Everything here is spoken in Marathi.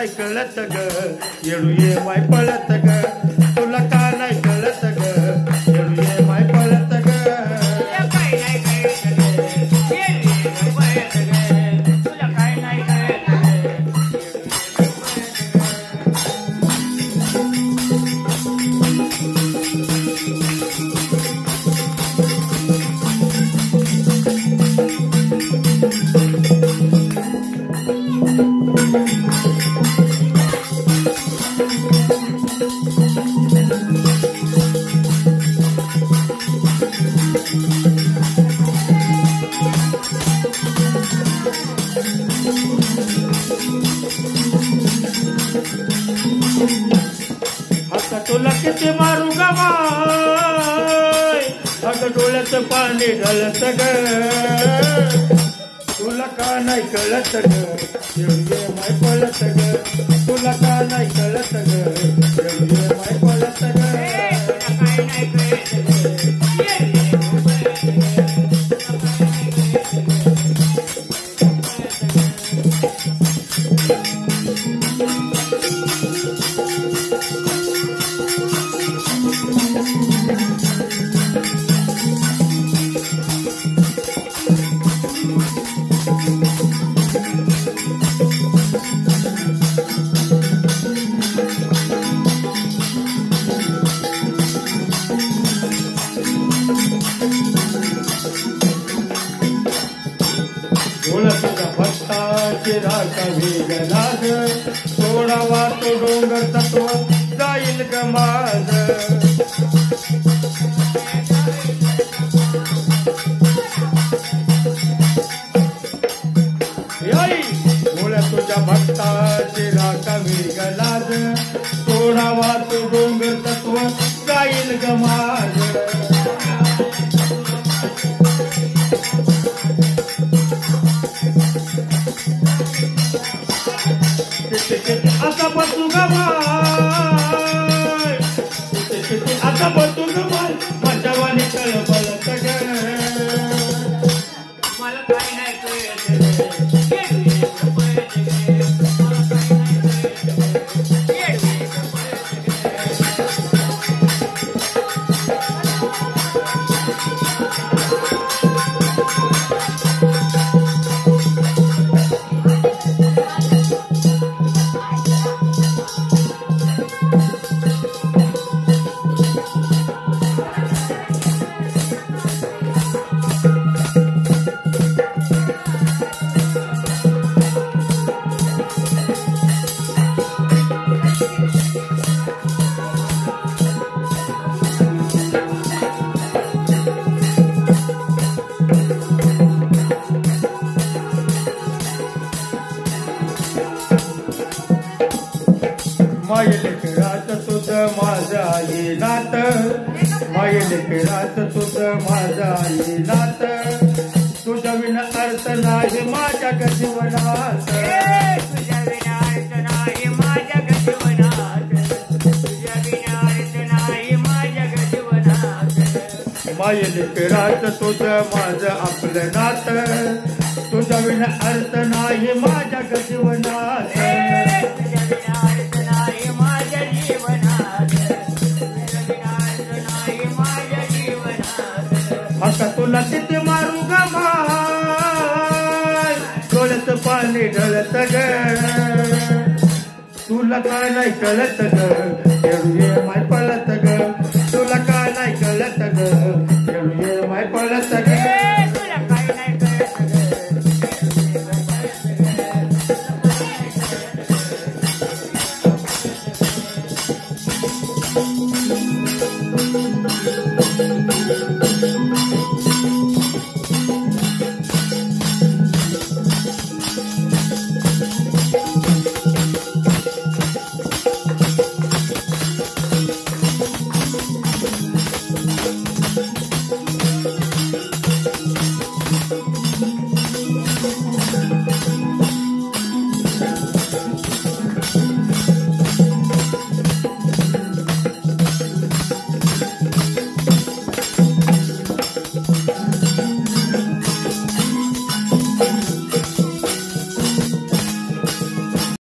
नाही कळत ग येडू ये माय पळत ग तुला का नाही कळत ग येडू ये माय पळत ग आता तुला किती मारू ग माय अगं डोळ्याचं पाणी ढळत ग तुला का नाही कळत ग येडू ये माय पळत ग तुला का नाही कळत ग येडू ये माय पळत ग तुझा भक्ताची राखा वेगलाग सोडावा तो डोंगर तत्व जाईल ग माझ तुझ्या भक्ताची राखा वेगलाग सोडावा तो डोंगर तत्व जाईल ग माझ आता बसू ग माय आता बसू ग माय माझ्यावाने कळबळत ग मला काय नाही मायलेकरात तुझं माझं आहे नात मायलेकरात तुझं माझं आहे नात तुझ्या विना अर्थ नाही माझ्या जीवनात तुझ्या विना अर्थ नाही माझ्या जीवनात तुझ्या विना अर्थ नाही माझ्या जीवनात मायलेकरात तुझं माझं आपलं नात तुझ्या विना अर्थ नाही माझ्या जीवनात आता तुला किती मारू ग माय डोळ्याचं पाणी ढळत ग तुला काय नाही कळत ग येडू ये माय पळत ग तुला काय नाही कळत ग येडू ये माय पळत ग